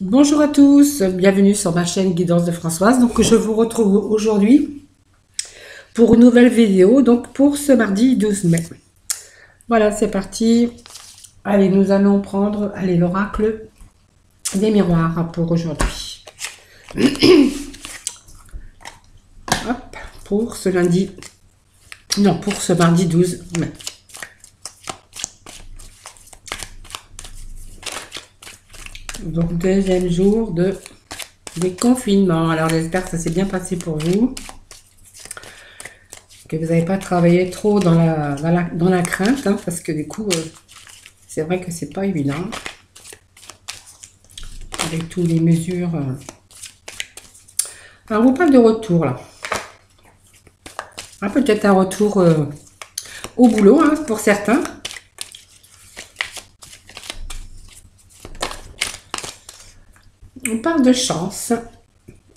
Bonjour à tous, bienvenue sur ma chaîne Guidance de Françoise. Donc je vous retrouve aujourd'hui pour une nouvelle vidéo, donc pour ce mardi 12 mai. Voilà, c'est parti. Allez, nous allons prendre l'oracle des miroirs pour aujourd'hui. Hop, pour ce lundi, non, pour ce mardi 12 mai. Donc deuxième jour de déconfinement. Alors j'espère que ça s'est bien passé pour vous, que vous n'avez pas travaillé trop dans la crainte, hein, parce que du coup, c'est vrai que c'est pas évident avec toutes les mesures. Alors, on vous parle de retour là. Ah, peut-être un retour au boulot, hein, pour certains. On parle de chance.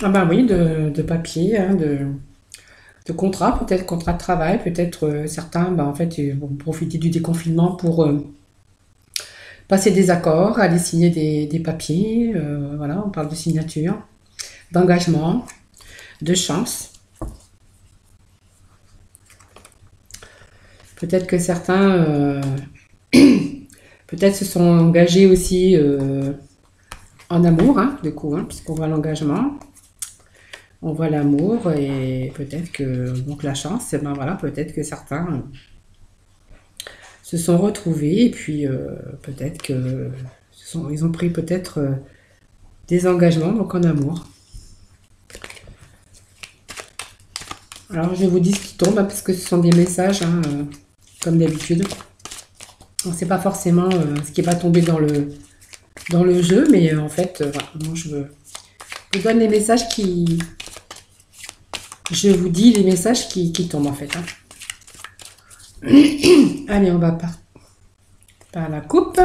Ah ben oui, de papier, hein, de contrat, peut-être contrat de travail, peut-être certains, ben, en fait, ils vont profiter du déconfinement pour passer des accords, aller signer des papiers. Voilà, on parle de signature, d'engagement, de chance. Peut-être que certains, peut-être se sont engagés aussi en amour, hein, du coup, hein, puisqu'on voit l'engagement, on voit l'amour et peut-être que donc la chance, ben voilà, peut-être que certains se sont retrouvés et puis peut-être que ils ont pris peut-être des engagements donc en amour. Alors je vous dis ce qui tombe hein, parce que ce sont des messages hein, comme d'habitude. On ne sait pas forcément ce qui va tomber dans le jeu, mais en fait, voilà, moi je vous donne les messages qui, je vous dis les messages qui tombent en fait. Hein. Allez, on va par la coupe.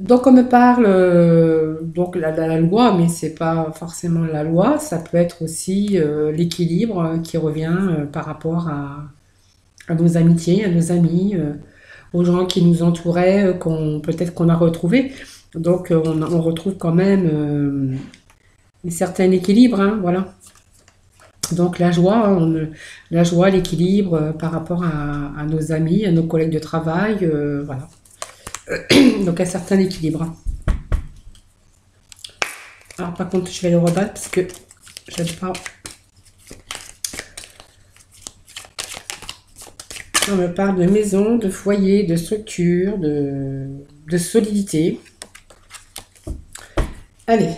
Donc on me parle donc la loi, mais c'est pas forcément la loi. Ça peut être aussi l'équilibre qui revient par rapport à nos amitiés, à nos amis, aux gens qui nous entouraient, qu'on peut-être qu'on a retrouvé. Donc on retrouve quand même un certain équilibre, hein, voilà. Donc la joie, la joie, l'équilibre par rapport à nos amis, à nos collègues de travail, voilà. Donc un certain équilibre. Alors par contre, je vais le rebattre parce que j'aime pas. On me parle de maison, de foyer, de structure, de solidité. Allez.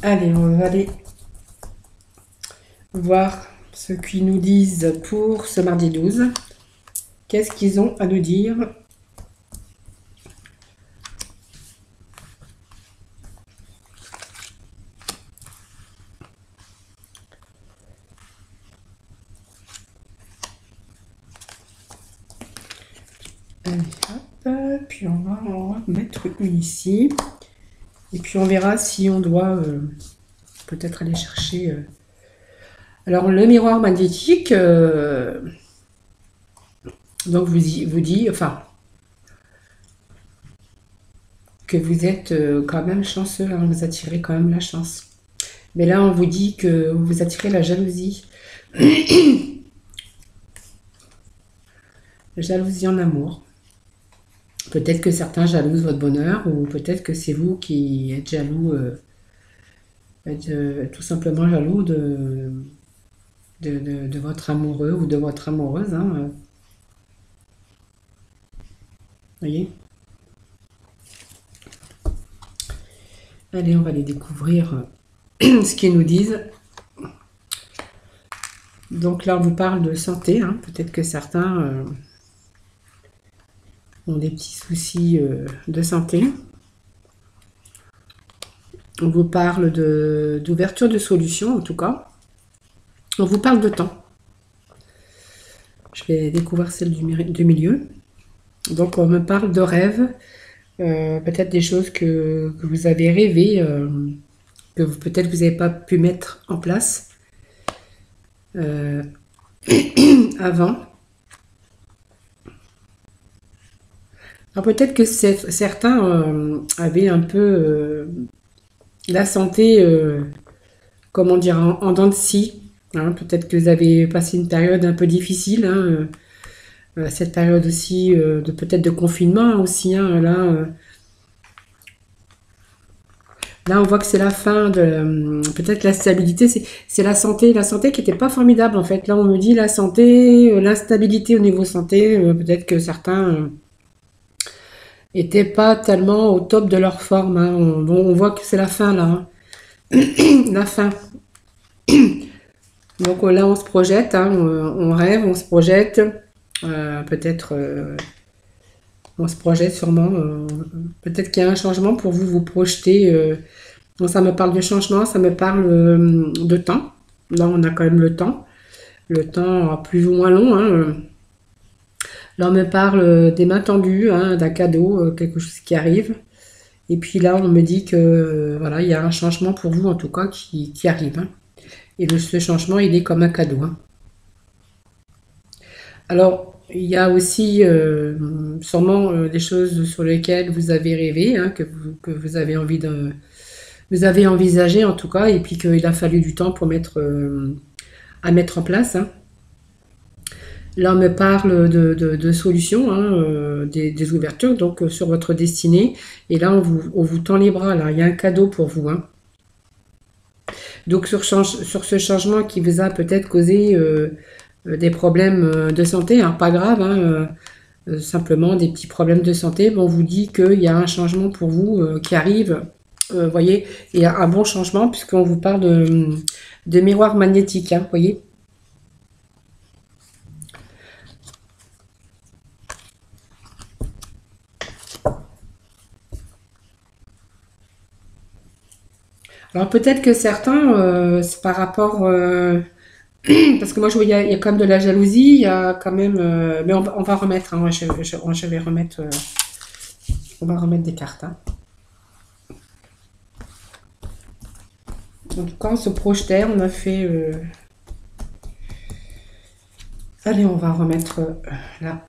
Allez, on va aller voir ce qu'ils nous disent pour ce mardi 12. Qu'est-ce qu'ils ont à nous dire? Allez, hop, puis on va mettre une ici. Et puis on verra si on doit peut-être aller chercher... Alors le miroir magnétique, donc vous dit, enfin, que vous êtes quand même chanceux, hein, vous attirez quand même la chance. Mais là, on vous dit que vous attirez la jalousie. La jalousie en amour. Peut-être que certains jalousent votre bonheur, ou peut-être que c'est vous qui êtes jaloux, tout simplement jaloux de votre amoureux ou de votre amoureuse. Hein, voyez. Allez, on va les découvrir ce qu'ils nous disent. Donc là, on vous parle de santé. Hein. Peut-être que certains ont des petits soucis de santé. On vous parle d'ouverture de solutions, en tout cas. On vous parle de temps. Je vais découvrir celle du milieu. Donc, on me parle de rêves. Peut-être des choses que vous avez rêvé, que peut-être vous n'avez pas pu mettre en place avant. Alors peut-être que certains avaient un peu la santé, comment dire, en dents de scie, hein. Peut-être que vous avez passé une période un peu difficile, hein, cette période aussi de peut-être de confinement aussi, hein, là on voit que c'est la fin de peut-être la stabilité, c'est la santé qui n'était pas formidable en fait. Là on me dit la santé, l'instabilité au niveau santé, peut-être que certains étaient pas tellement au top de leur forme, hein. On voit que c'est la fin là, hein. La fin. Donc là on se projette, hein, on rêve, on se projette, peut-être on se projette sûrement, peut-être qu'il y a un changement pour vous, vous projetez. Bon, ça me parle de changement, ça me parle de temps. Là, on a quand même le temps plus ou moins long, hein. Là, on me parle des mains tendues, hein, d'un cadeau, quelque chose qui arrive. Et puis là, on me dit que voilà, il y a un changement pour vous, en tout cas, qui arrive, hein. Et ce changement, il est comme un cadeau, hein. Alors, il y a aussi sûrement des choses sur lesquelles vous avez rêvé, hein, que vous avez envie de, vous avez envisagé en tout cas, et puis qu'il a fallu du temps pour à mettre en place, hein. Là, on me parle de solutions, hein, des ouvertures, donc sur votre destinée. Et là, on vous tend les bras, là. Il y a un cadeau pour vous, hein. Donc, sur ce changement qui vous a peut-être causé des problèmes de santé, hein, pas grave, hein, simplement des petits problèmes de santé, bon, on vous dit qu'il y a un changement pour vous qui arrive. Voyez, il y a un bon changement puisqu'on vous parle de miroir magnétique, hein, voyez. Alors peut-être que certains, c'est par rapport, parce que moi je vois il y a quand même de la jalousie, il y a quand même, mais on va remettre, hein, moi, je vais remettre, on va remettre des cartes, hein. En tout cas, on se projetait, on a fait, allez, on va remettre là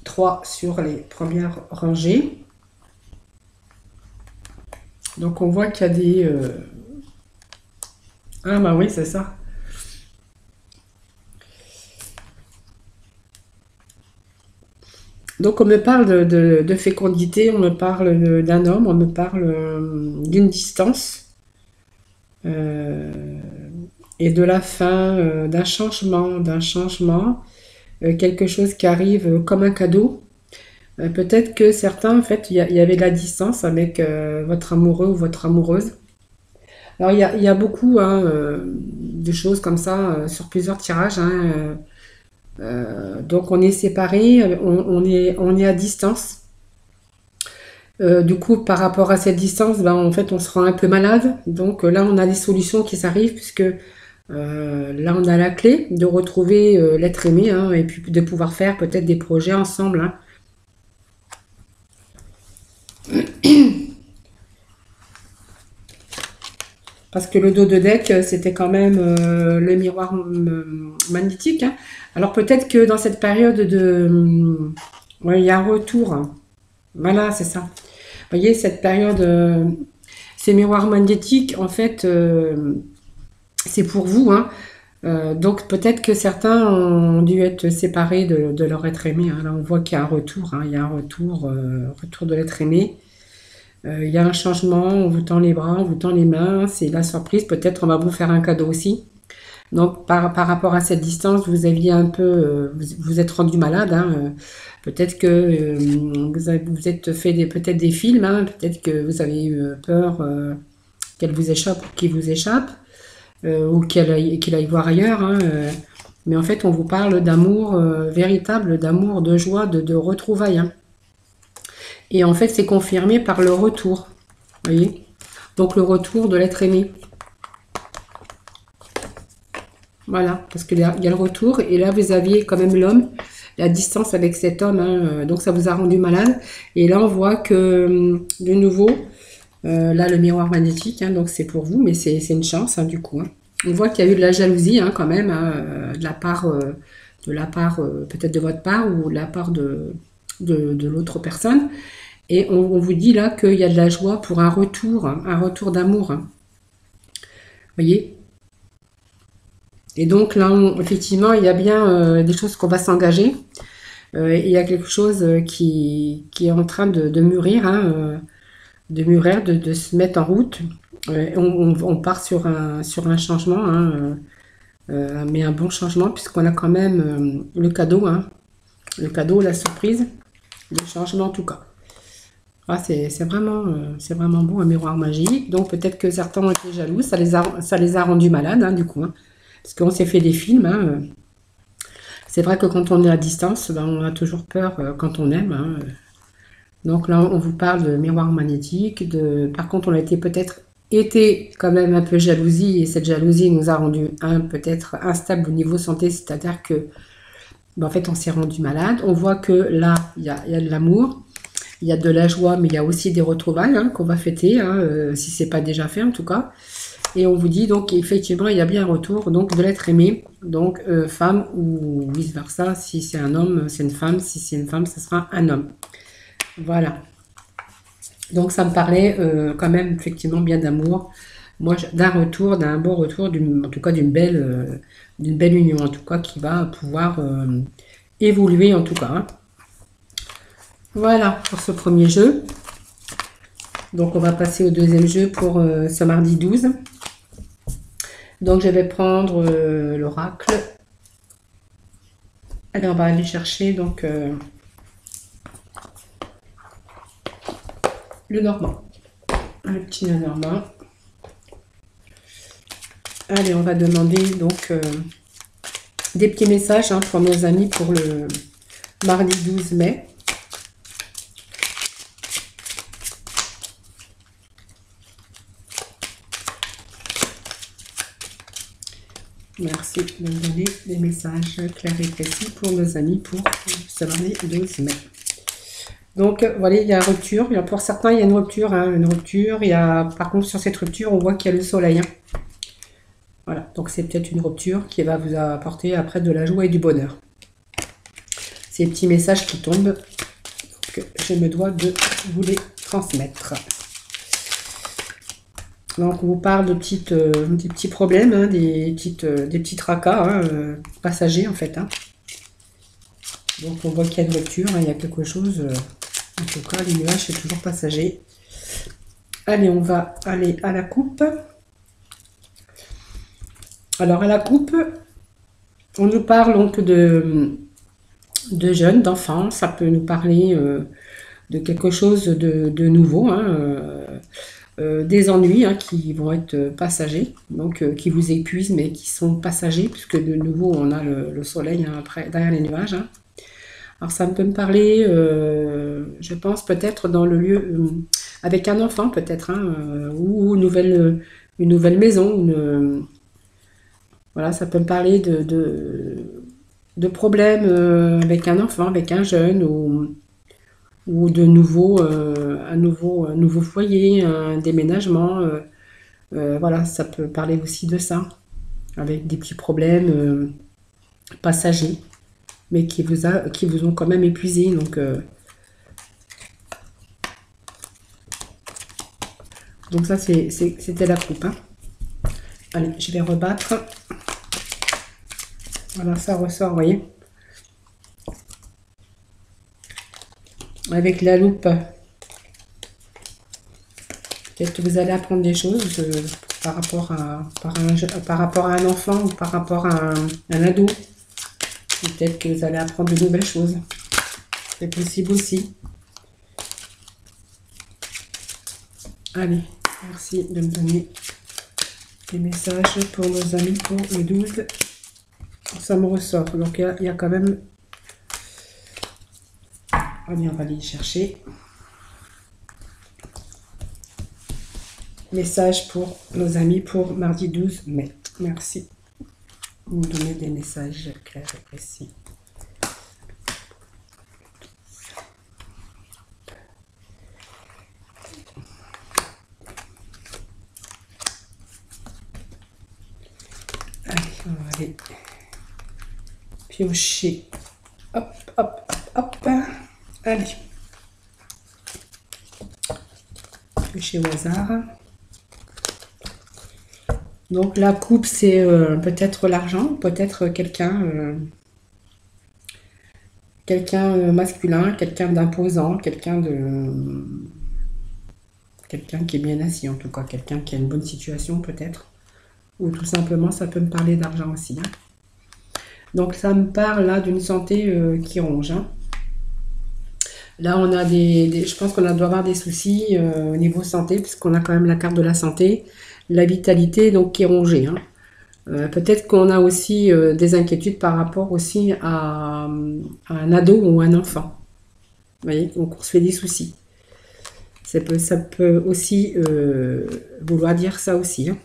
3 sur les premières rangées. Donc on voit qu'il y a des, ah bah oui, c'est ça. Donc on me parle de fécondité, on me parle d'un homme, on me parle d'une distance euh, et de la fin, d'un changement, quelque chose qui arrive comme un cadeau. Peut-être que certains, en fait, il y avait de la distance avec votre amoureux ou votre amoureuse. Alors il y a beaucoup, hein, de choses comme ça sur plusieurs tirages, hein. Donc on est séparés, on est à distance. Du coup, par rapport à cette distance, ben, en fait, on se rend un peu malade. Donc là, on a des solutions qui s'arrivent puisque là, on a la clé de retrouver l'être aimé, hein, et puis de pouvoir faire peut-être des projets ensemble, hein. Parce que le dos de deck, c'était quand même le miroir magnétique, hein. Alors peut-être que dans cette période ouais, il y a un retour, hein. Voilà, c'est ça. Vous voyez, cette période, ces miroirs magnétiques, en fait, c'est pour vous, hein. Donc peut-être que certains ont dû être séparés de leur être aimé, hein. Là, on voit qu'il y a un retour, hein. Il y a un retour, retour de l'être aimé. Il y a un changement, on vous tend les bras, on vous tend les mains, c'est la surprise. Peut-être on va vous faire un cadeau aussi. Donc par rapport à cette distance, vous aviez un peu, vous êtes rendu malade, hein. Peut-être que vous êtes fait peut-être des films, hein. Peut-être que vous avez eu peur qu'elle vous échappe, qu'il vous échappe, ou qu'il aille voir ailleurs, hein. Mais en fait, on vous parle d'amour véritable, d'amour, de joie, de retrouvailles, hein. Et en fait, c'est confirmé par le retour. Vous voyez? Donc le retour de l'être aimé. Voilà, parce qu'il y a le retour. Et là, vous aviez quand même l'homme, la distance avec cet homme, hein, donc ça vous a rendu malade. Et là, on voit que, de nouveau, là, le miroir magnétique, hein, donc c'est pour vous, mais c'est une chance, hein, du coup, hein. On voit qu'il y a eu de la jalousie, hein, quand même, hein, de la part peut-être de votre part ou de la part de l'autre personne. Et on vous dit là qu'il y a de la joie pour un retour d'amour. Vous voyez? Et donc là, effectivement, il y a bien des choses qu'on va s'engager. Il y a quelque chose qui est en train de mûrir, hein, de se mettre en route. On part sur un changement, hein, mais un bon changement, puisqu'on a quand même le cadeau, hein, le cadeau, la surprise, le changement en tout cas. Ah, c'est vraiment beau, un miroir magique. Donc peut-être que certains ont été jaloux, ça les a rendus malades, hein, du coup, hein, parce qu'on s'est fait des films. Hein. C'est vrai que quand on est à distance, ben, on a toujours peur quand on aime. Hein. Donc là, on vous parle de miroir magnétique. Par contre, on a été été quand même un peu jalousie, et cette jalousie nous a rendu peut-être instable au niveau santé, c'est-à-dire que ben, en fait, on s'est rendu malade. On voit que là, il y a de l'amour. Il y a de la joie, mais il y a aussi des retrouvailles, hein, qu'on va fêter, hein, si c'est pas déjà fait en tout cas. Et on vous dit donc effectivement il y a bien un retour donc de l'être aimé, donc femme ou vice versa. Si c'est un homme, c'est une femme. Si c'est une femme, ce sera un homme. Voilà. Donc ça me parlait quand même effectivement bien d'amour. Moi, d'un retour, d'un bon retour, en tout cas d'une belle union en tout cas qui va pouvoir évoluer en tout cas. Hein. Voilà pour ce premier jeu. Donc on va passer au deuxième jeu pour ce mardi 12. Donc je vais prendre l'oracle. Allez, on va aller chercher donc le normand. Le petit normand. Allez, on va demander donc des petits messages, hein, pour nos amis pour le mardi 12 mai. Merci de me donner des messages clairs et précis pour nos amis pour ce mardi 12 mai. Donc voilà, il y a rupture. Pour certains, il y a une rupture. Hein, une rupture. Par contre, sur cette rupture, on voit qu'il y a le soleil. Hein. Voilà, donc c'est peut-être une rupture qui va vous apporter après de la joie et du bonheur. Ces petits messages qui tombent, donc je me dois de vous les transmettre. Donc on vous parle de des petits problèmes, hein, des petits tracas, hein, passagers en fait. Hein. Donc on voit qu'il y a une rupture, hein, il y a quelque chose. En tout cas, les nuages, c'est toujours passager. Allez, on va aller à la coupe. Alors à la coupe, on nous parle donc de jeunes, d'enfants. Ça peut nous parler de quelque chose de nouveau. Hein, des ennuis, hein, qui vont être passagers, donc qui vous épuisent mais qui sont passagers, puisque de nouveau on a le soleil, hein, derrière les nuages. Hein. Alors ça peut me parler, je pense peut-être dans le lieu, avec un enfant peut-être, hein, ou une nouvelle maison. Voilà, ça peut me parler de problèmes avec un enfant, avec un jeune, ou de un nouveau foyer, un déménagement. Voilà, ça peut parler aussi de ça, avec des petits problèmes passagers, mais qui vous ont quand même épuisé. Donc ça, c'était la coupe. Hein. Allez, je vais rebattre. Voilà, ça ressort, vous voyez. Avec la loupe, peut-être que vous allez apprendre des choses par rapport à un enfant ou par rapport à un ado. Peut-être que vous allez apprendre de nouvelles choses. C'est possible aussi. Allez, merci de me donner des messages pour nos amis pour le 12. Ça me ressort. Donc il y a quand même... Allez, on va aller y chercher. Message pour nos amis pour mardi 12 mai. Merci. Vous me donnez des messages clairs et précis. Allez, on va aller piocher. Hop, hop, hop, hop. Allez, piocher au hasard. Donc la coupe, c'est peut-être l'argent, peut-être quelqu'un masculin, quelqu'un d'imposant, quelqu'un qui est bien assis en tout cas, quelqu'un qui a une bonne situation peut-être, ou tout simplement ça peut me parler d'argent aussi, hein. Donc ça me parle là d'une santé qui ronge, hein. Là on a je pense qu'on doit avoir des soucis au niveau santé, puisqu'on a quand même la carte de la santé, la vitalité donc qui est rongée, hein. Peut-être qu'on a aussi des inquiétudes par rapport aussi à un ado ou un enfant. Vous voyez, donc on se fait des soucis. Ça peut aussi vouloir dire ça aussi, hein.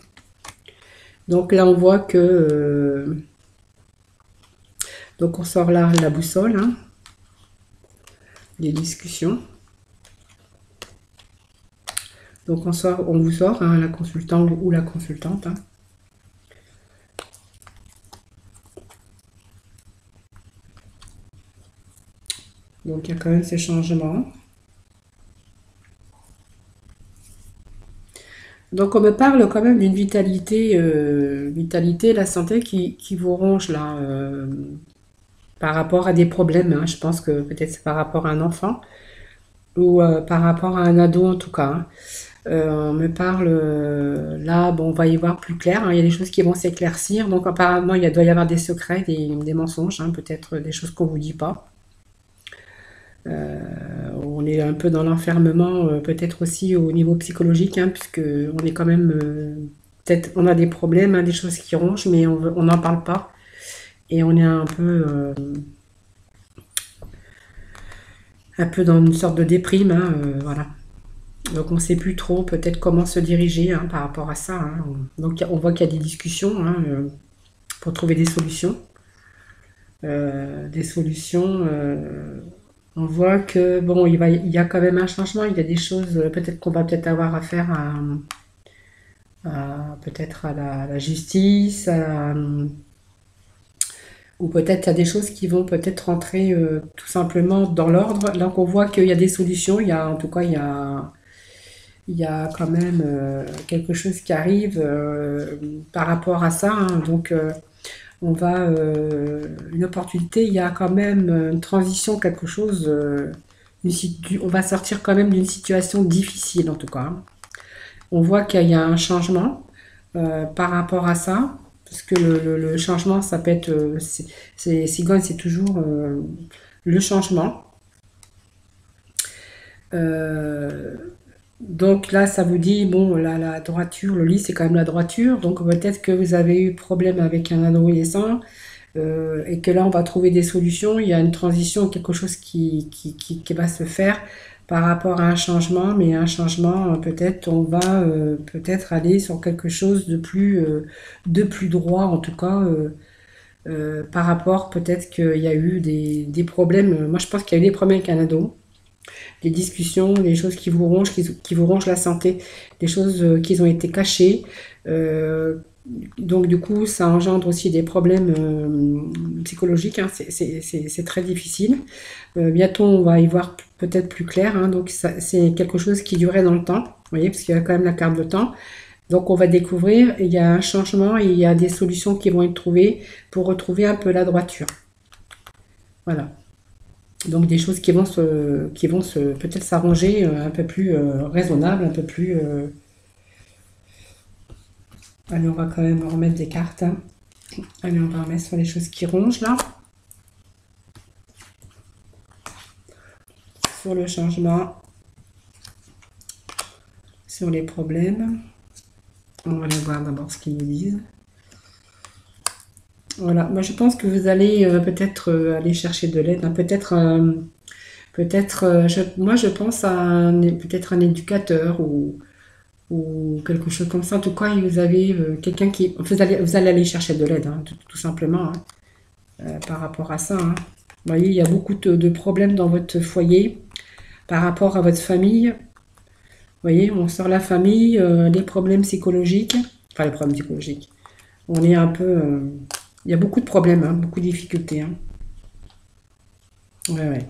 Donc là, on voit que... donc on sort là la boussole, hein, les discussions. Donc on vous sort, hein, la consultante ou la consultante, hein. Donc il y a quand même ces changements. Donc on me parle quand même d'une vitalité, la santé qui vous ronge là, par rapport à des problèmes, hein. Je pense que peut-être c'est par rapport à un enfant ou par rapport à un ado en tout cas, hein. On me parle là, bon, on va y voir plus clair, hein. Il y a des choses qui vont s'éclaircir. Donc apparemment, doit y avoir des secrets, des mensonges, hein, peut-être des choses qu'on vous dit pas. On est un peu dans l'enfermement, peut-être aussi au niveau psychologique, hein, puisque on est quand même, peut-être, on a des problèmes, hein, des choses qui rongent, mais on n'en parle pas. Et on est un peu dans une sorte de déprime, hein, voilà. Donc on ne sait plus trop peut-être comment se diriger, hein, par rapport à ça, hein. Donc on voit qu'il y a des discussions, hein, pour trouver des solutions. Des solutions. On voit que bon, il y a quand même un changement. Il y a des choses, peut-être qu'on va peut-être avoir affaire peut-être à la justice, ou peut-être à des choses qui vont peut-être rentrer tout simplement dans l'ordre. Là, on voit qu'il y a des solutions. En tout cas, il y a quand même quelque chose qui arrive par rapport à ça, hein. Donc, une opportunité, il y a quand même une transition, quelque chose, on va sortir quand même d'une situation difficile en tout cas, hein. On voit qu'il y a un changement par rapport à ça, parce que le changement, ça peut être, Cigogne, c'est toujours le changement. Euh, donc là, ça vous dit, bon, la droiture, le lit, c'est quand même la droiture. Donc peut-être que vous avez eu problème avec un adolescent et que là, on va trouver des solutions. Il y a une transition, quelque chose qui va se faire par rapport à un changement, mais un changement, peut-être, on va peut-être aller sur quelque chose de plus droit, en tout cas, par rapport, peut-être qu'il y a eu des problèmes. Moi, je pense qu'il y a eu des problèmes avec un ado, des discussions, des choses qui vous rongent, qui vous rongent la santé, des choses qui ont été cachées. Euh, donc du coup, ça engendre aussi des problèmes psychologiques, hein. C'est très difficile. Bientôt, on va y voir peut-être plus clair, hein. Donc c'est quelque chose qui durait dans le temps, vous voyez, parce qu'il y a quand même la carte de temps. Donc on va découvrir, il y a un changement et il y a des solutions qui vont être trouvées pour retrouver un peu la droiture. Voilà. Donc des choses qui vont peut-être s'arranger un peu plus raisonnable, un peu plus. Allez, on va quand même remettre des cartes, hein. Allez, on va remettre sur les choses qui rongent là, sur le changement, sur les problèmes. On va aller voir d'abord ce qu'ils nous disent. Voilà, moi je pense que vous allez peut-être aller chercher de l'aide, hein. Peut-être, moi je pense à peut-être un éducateur ou quelque chose comme ça. En tout cas, vous avez quelqu'un vous allez aller chercher de l'aide, hein, tout simplement, hein, par rapport à ça, hein. Vous voyez, il y a beaucoup de problèmes dans votre foyer par rapport à votre famille. Vous voyez, on sort la famille, les problèmes psychologiques, enfin les problèmes psychologiques. On est un peu, il y a beaucoup de problèmes, hein, beaucoup de difficultés, hein. Ouais, ouais.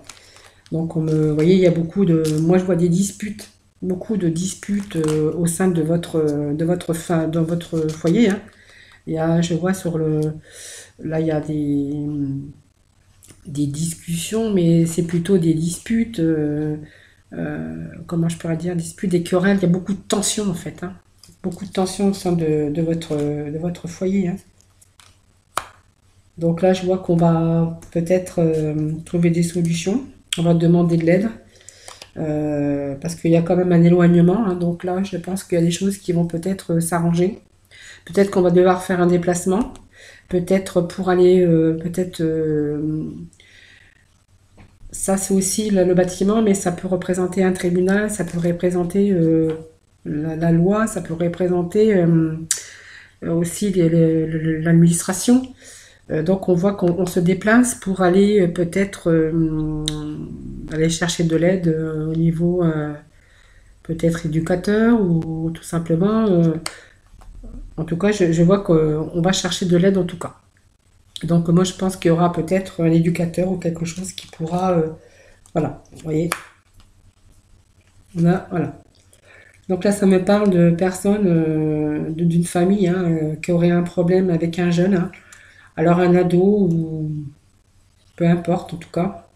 Donc, vous voyez, il y a beaucoup de... Moi, je vois des disputes, beaucoup de disputes au sein de votre foyer, hein. Je vois sur le... Là, il y a des discussions, mais c'est plutôt des disputes, comment je pourrais dire, disputes, des querelles. Il y a beaucoup de tensions, en fait, hein. Beaucoup de tensions au sein de votre foyer, hein. Donc là, je vois qu'on va peut-être trouver des solutions. On va demander de l'aide. Parce qu'il y a quand même un éloignement, hein. Donc là, je pense qu'il y a des choses qui vont peut-être s'arranger. Peut-être qu'on va devoir faire un déplacement. Peut-être pour aller, ça c'est aussi le bâtiment, mais ça peut représenter un tribunal, ça peut représenter la loi, ça peut représenter aussi l'administration. Donc on voit qu'on se déplace pour aller peut-être aller chercher de l'aide au niveau peut-être éducateur ou tout simplement. En tout cas, je vois qu'on va chercher de l'aide en tout cas. Donc moi je pense qu'il y aura peut-être un éducateur ou quelque chose qui pourra... voilà, vous voyez, voilà. Donc là ça me parle de personnes, d'une famille, hein, qui aurait un problème avec un jeune, hein. Alors un ado ou peu importe en tout cas.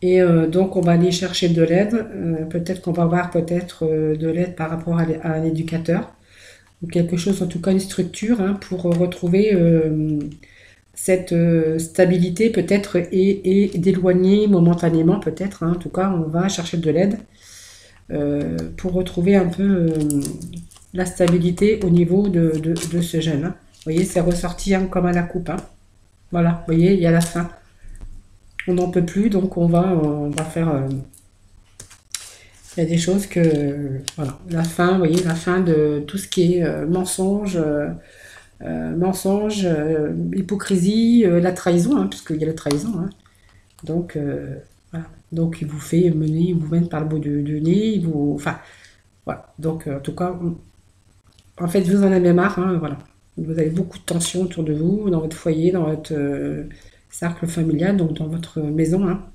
Et donc on va aller chercher de l'aide. Peut-être qu'on va avoir peut-être de l'aide par rapport à un éducateur ou quelque chose, en tout cas une structure, hein, pour retrouver cette stabilité peut-être et d'éloigner momentanément peut-être, hein. En tout cas on va chercher de l'aide pour retrouver un peu la stabilité au niveau de ce jeune, hein. Vous voyez, c'est ressorti, hein, comme à la coupe, hein. Voilà, vous voyez, il y a la fin. On n'en peut plus, donc on va faire. Il y a des choses que, voilà, la fin, vous voyez, la fin de tout ce qui est mensonge, hypocrisie, la trahison, hein, puisqu'il y a la trahison, hein. Donc, voilà. Donc, il vous fait mener, il vous mène par le bout du nez, enfin, voilà. Donc, en tout cas, en fait, vous en avez marre, hein, voilà. Vous avez beaucoup de tensions autour de vous, dans votre foyer, dans votre cercle familial, donc dans votre maison, hein.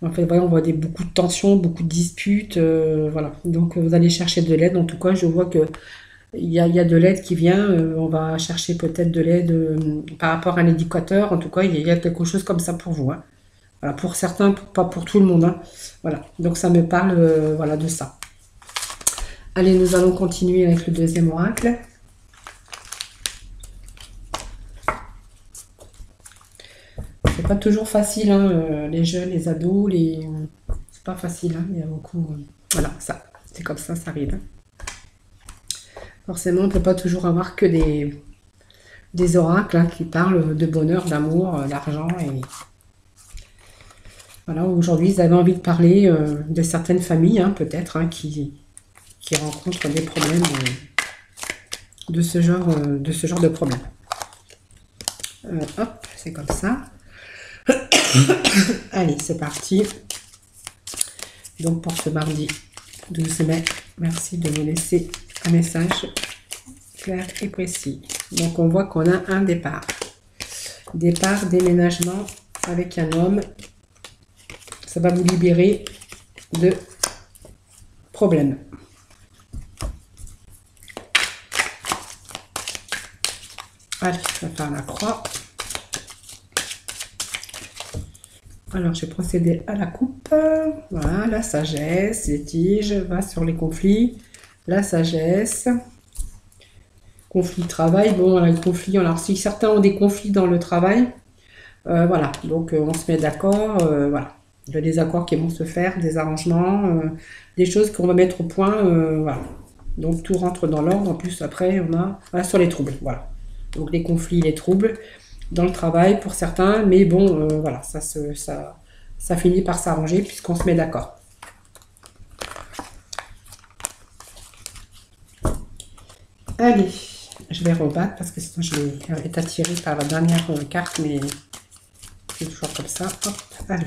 En fait, voilà, on voit beaucoup de tensions, beaucoup de disputes, voilà. Donc, vous allez chercher de l'aide. En tout cas, je vois que il y a de l'aide qui vient. On va chercher peut-être de l'aide par rapport à un éducateur. En tout cas, il y a quelque chose comme ça pour vous, hein. Voilà, pour certains, pas pour tout le monde, hein. Voilà. Donc, ça me parle, voilà, de ça. Allez, nous allons continuer avec le deuxième oracle. C'est pas toujours facile, hein, les jeunes, les ados, c'est pas facile, hein. Il y a beaucoup. Voilà, ça, c'est comme ça arrive, hein. Forcément, on peut pas toujours avoir que des oracles, hein, qui parlent de bonheur, d'amour, d'argent et voilà. Aujourd'hui, ils avaient envie de parler de certaines familles, hein, peut-être, hein, qui rencontrent des problèmes de ce genre de problème. Hop, c'est comme ça. Allez, c'est parti. Donc pour ce mardi 12 mai, merci de me laisser un message clair et précis. Donc on voit qu'on a un départ. Départ, déménagement avec un homme. Ça va vous libérer de problèmes. Allez, on va faire la croix. Alors, je vais procéder à la coupe. Voilà, la sagesse, les tiges, va sur les conflits. La sagesse. Conflit travail. Bon, les conflits, alors si certains ont des conflits dans le travail, voilà, donc on se met d'accord, voilà. Il y a des accords qui vont se faire, des arrangements, des choses qu'on va mettre au point, voilà. Donc tout rentre dans l'ordre. En plus, après, on a voilà, sur les troubles, voilà. Donc les conflits, les troubles dans le travail pour certains, mais bon, voilà, ça finit par s'arranger puisqu'on se met d'accord. Allez, je vais rebattre parce que sinon je vais être attirée par la dernière carte, mais c'est toujours comme ça. Hop, allez,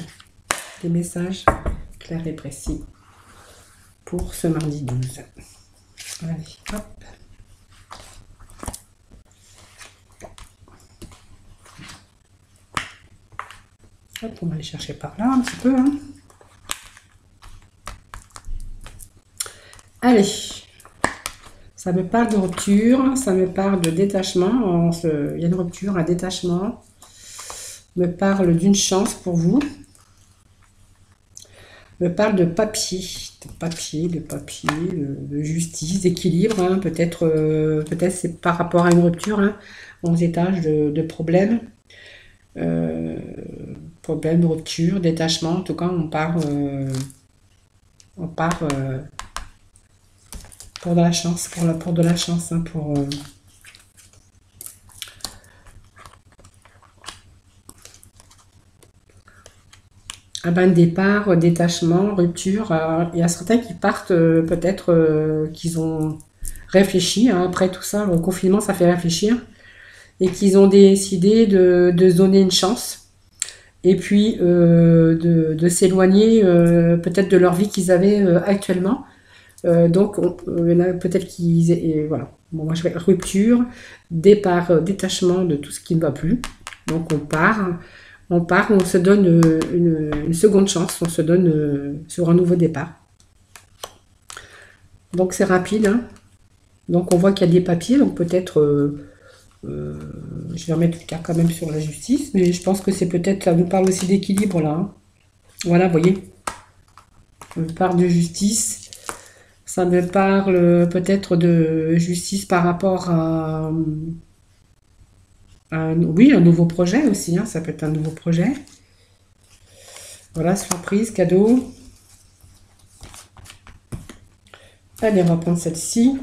des messages clairs et précis pour ce mardi 12. Allez, hop. Hop, on va aller chercher par là un petit peu, hein. Allez, ça me parle de rupture, ça me parle de détachement. Il y a une rupture, un détachement. Me parle d'une chance pour vous. Me parle de papier, de justice, d'équilibre, hein. Peut-être peut-être c'est par rapport à une rupture, hein, 11 étages de problèmes. Euh, Problème, rupture, détachement. En tout cas, on part pour de la chance, pour de la chance, hein, pour ah ben, départ, détachement, rupture. Il y a certains qui partent peut-être qu'ils ont réfléchi, hein, après tout ça, le confinement, ça fait réfléchir, et qu'ils ont décidé de se donner une chance, et puis de s'éloigner peut-être de leur vie qu'ils avaient actuellement. Donc, il y en a peut-être qui... et voilà. Bon, moi, je vais rupture, départ, détachement de tout ce qui ne va plus. Donc, on se donne une seconde chance, on se donne sur un nouveau départ. Donc, c'est rapide, hein. Donc, on voit qu'il y a des papiers, donc peut-être... je vais remettre le cas quand même sur la justice, mais je pense que c'est peut-être... Ça nous parle aussi d'équilibre, là, hein. Voilà, vous voyez. On parle de justice. Ça me parle peut-être de justice par rapport oui, un nouveau projet aussi, hein, ça peut être un nouveau projet. Voilà, surprise, cadeau. Allez, on va prendre celle-ci.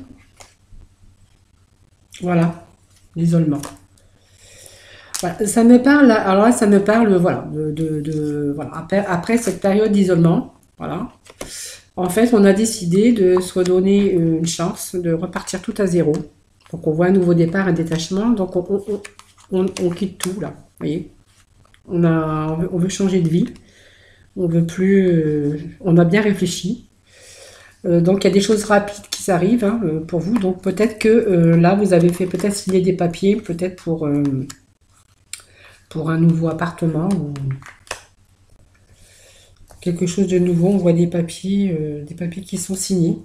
Voilà, l'isolement. Voilà, ça me parle, alors là, ça me parle, voilà, voilà, après cette période d'isolement, voilà. En fait, on a décidé de se redonner une chance, de repartir tout à zéro. Donc, on voit un nouveau départ, un détachement. Donc, on quitte tout, là. Vous voyez, on veut changer de vie. On veut plus... on a bien réfléchi. Donc, il y a des choses rapides qui arrivent, hein, pour vous. Donc, peut-être que là, vous avez fait peut-être signer des papiers, peut-être pour un nouveau appartement ou quelque chose de nouveau. On voit des papiers qui sont signés.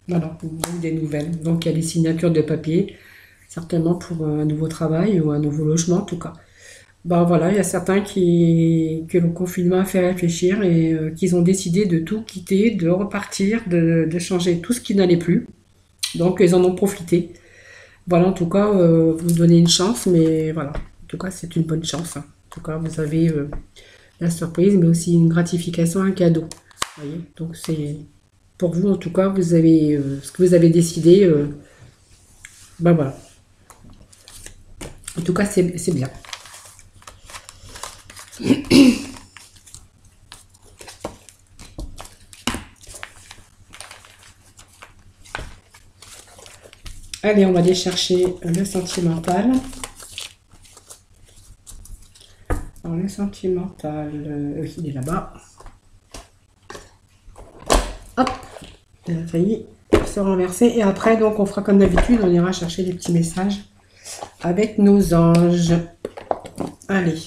Voilà, des nouvelles. Donc, il y a des signatures de papier, certainement pour un nouveau travail ou un nouveau logement, en tout cas. Ben voilà, il y a certains que le confinement a fait réfléchir et qu'ils ont décidé de tout quitter, de repartir, de changer tout ce qui n'allait plus. Donc, ils en ont profité. Voilà, en tout cas, vous donnez une chance, mais voilà. En tout cas, c'est une bonne chance, hein. En tout cas, vous avez la surprise, mais aussi une gratification, un cadeau. Vous voyez, donc c'est pour vous, en tout cas, vous avez ce que vous avez décidé. Ben voilà. En tout cas, c'est bien. Allez, on va aller chercher le sentimental. Alors, le sentimental, oui, il est là-bas. Hop, il a failli se renverser. Et après, donc, on fera comme d'habitude, on ira chercher les petits messages avec nos anges. Allez,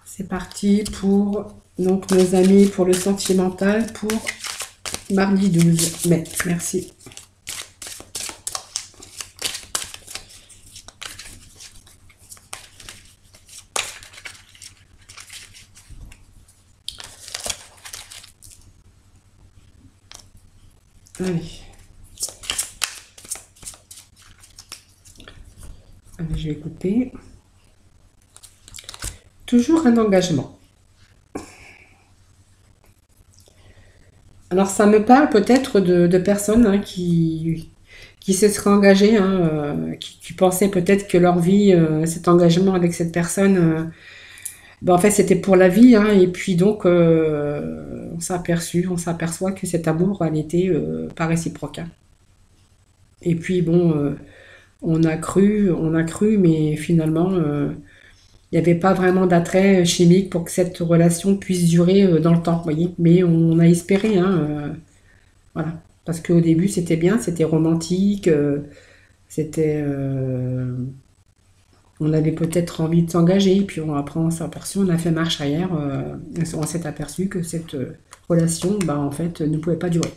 c'est parti pour donc nos amis pour le sentimental pour mardi 12 mai. Merci. Allez. Allez, je vais couper. Toujours un engagement. Alors, ça me parle peut-être de personnes, hein, qui se seraient engagées, hein, qui pensaient peut-être que leur vie, cet engagement avec cette personne, ben, en fait, c'était pour la vie, hein, et puis donc, on s'aperçoit que cet amour, elle était pas réciproque, hein. Et puis, bon, on a cru, mais finalement, il n'y avait pas vraiment d'attrait chimique pour que cette relation puisse durer dans le temps, vous voyez. Mais on a espéré, hein, voilà. Parce qu'au début, c'était bien, c'était romantique, c'était on avait peut-être envie de s'engager, puis après on s'est aperçu, on a fait marche arrière, on s'est aperçu que cette relation, bah, en fait, ne pouvait pas durer,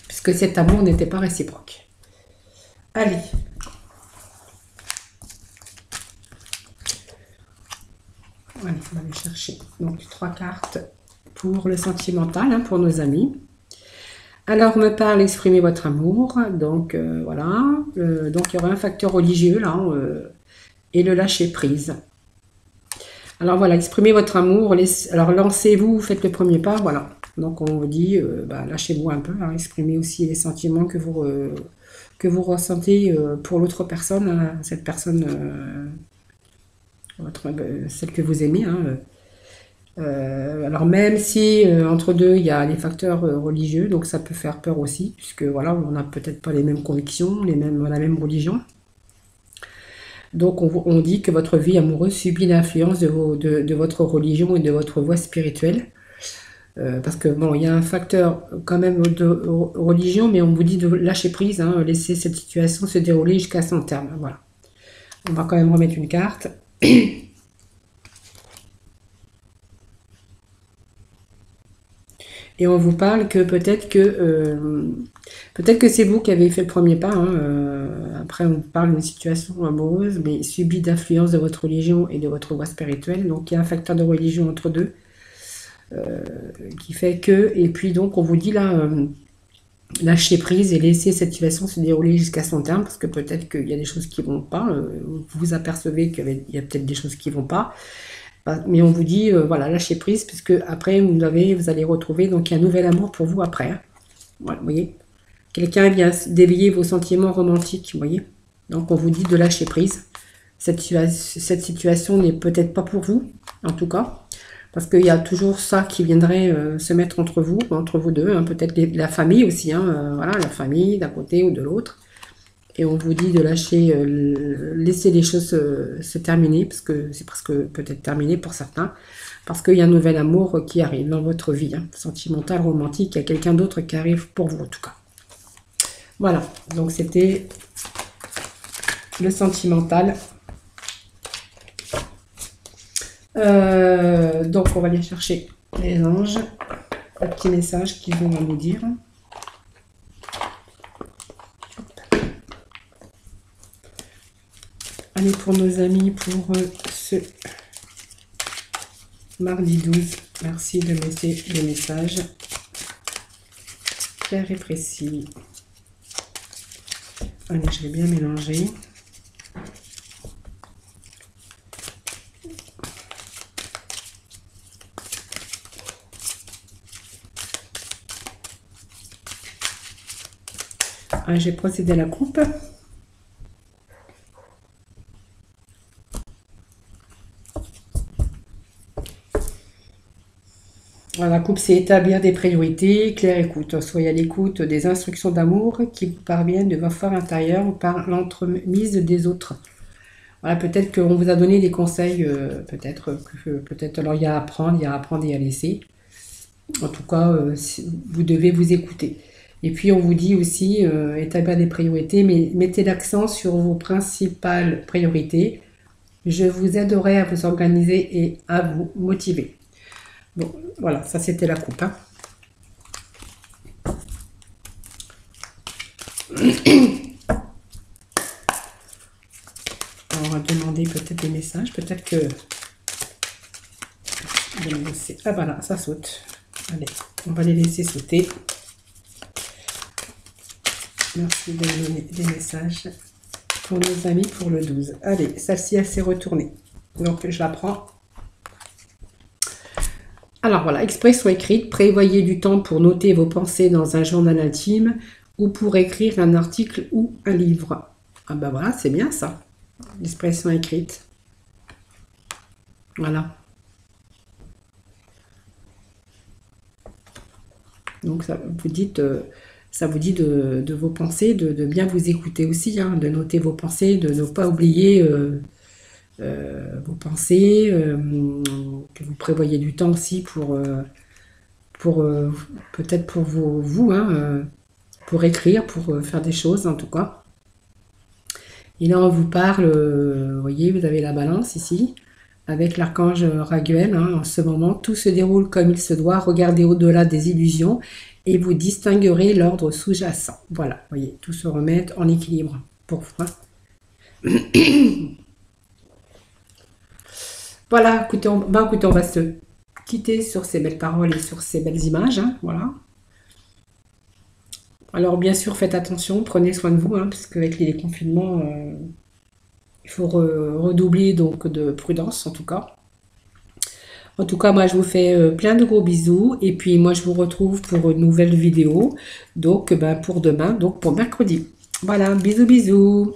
puisque cet amour n'était pas réciproque. Allez, allez, on va aller chercher donc 3 cartes pour le sentimental, hein, pour nos amis. Alors, on me parle exprimer votre amour, donc voilà. Donc, il y aura un facteur religieux là, et le lâcher prise. Alors voilà, exprimez votre amour, alors lancez-vous, faites le premier pas, voilà. Donc on vous dit, bah, lâchez-vous un peu, hein, exprimez aussi les sentiments que vous ressentez pour l'autre personne, hein, cette personne, celle que vous aimez, hein. Alors même si entre deux il y a les facteurs religieux, donc ça peut faire peur aussi, puisque voilà, on n'a peut-être pas les mêmes convictions, la même religion. Donc on dit que votre vie amoureuse subit l'influence de votre religion et de votre voie spirituelle. Parce que bon, il y a un facteur quand même de religion, mais on vous dit de lâcher prise, hein, laisser cette situation se dérouler jusqu'à son terme. Voilà. On va quand même remettre une carte. Et on vous parle que peut-être que c'est vous qui avez fait le premier pas, hein, après, on vous parle d'une situation amoureuse, mais subie d'influence de votre religion et de votre voie spirituelle. Donc, il y a un facteur de religion entre deux qui fait que... Et puis, donc, on vous dit là, lâcher prise et laisser cette situation se dérouler jusqu'à son terme, parce que peut-être qu'il y a des choses qui ne vont pas. Vous vous apercevez qu'il y a peut-être des choses qui ne vont pas. Mais on vous dit, voilà, lâchez prise, puisque après, vous allez retrouver donc un nouvel amour pour vous après. Hein. Voilà, vous voyez, quelqu'un vient d'éveiller vos sentiments romantiques, vous voyez. Donc, on vous dit de lâcher prise. Cette situation n'est peut-être pas pour vous, en tout cas, parce qu'il y a toujours ça qui viendrait se mettre entre vous deux, hein, peut-être la famille aussi, hein, voilà, la famille d'un côté ou de l'autre. Et on vous dit de lâcher, laisser les choses se terminer, parce que c'est presque peut-être terminé pour certains, parce qu'il y a un nouvel amour qui arrive dans votre vie, hein, sentimental, romantique, il y a quelqu'un d'autre qui arrive pour vous en tout cas. Voilà, donc c'était le sentimental. Donc on va aller chercher les anges, le petit message qu'ils vont nous dire. Allez, pour nos amis, pour ce mardi 12, merci de laisser le message clair et précis. Allez, je vais bien mélanger. J'ai procédé à la coupe. La coupe, c'est établir des priorités, claire écoute. Soyez à l'écoute des instructions d'amour qui vous parviennent de votre fort intérieur ou par l'entremise des autres. Voilà, peut-être qu'on vous a donné des conseils, peut-être alors il y a à apprendre et à laisser. En tout cas, vous devez vous écouter. Et puis on vous dit aussi établir des priorités, mais mettez l'accent sur vos principales priorités. Je vous aiderai à vous organiser et à vous motiver. Bon, voilà, ça c'était la coupe. Hein. On va demander peut-être des messages, peut-être que... Ah voilà, ça saute. Allez, on va les laisser sauter. Merci de me donner des messages pour nos amis pour le 12. Allez, celle-ci, elle s'est retournée. Donc, je la prends. Alors voilà, expression écrite, prévoyez du temps pour noter vos pensées dans un journal intime ou pour écrire un article ou un livre. Ah ben voilà, c'est bien ça, l'expression écrite. Voilà. Donc ça vous dit de vos pensées, de bien vous écouter aussi, hein, de noter vos pensées, de ne pas oublier... vos pensées, que vous prévoyez du temps aussi pour peut-être pour vous hein, pour écrire, pour faire des choses en tout cas. Et là, on vous parle, vous voyez, vous avez la balance ici, avec l'archange Raguel. Hein. En ce moment, tout se déroule comme il se doit. Regardez au-delà des illusions et vous distinguerez l'ordre sous-jacent. Voilà, vous voyez, tout se remet en équilibre pour vous. Voilà, écoutez, on va se quitter sur ces belles paroles et sur ces belles images. Hein, voilà. Alors, bien sûr, faites attention, prenez soin de vous, hein, parce qu'avec les confinements, il faut redoubler donc de prudence, en tout cas. En tout cas, moi, je vous fais plein de gros bisous. Et puis, moi, je vous retrouve pour une nouvelle vidéo. Donc, ben, pour demain, donc pour mercredi. Voilà, bisous, bisous.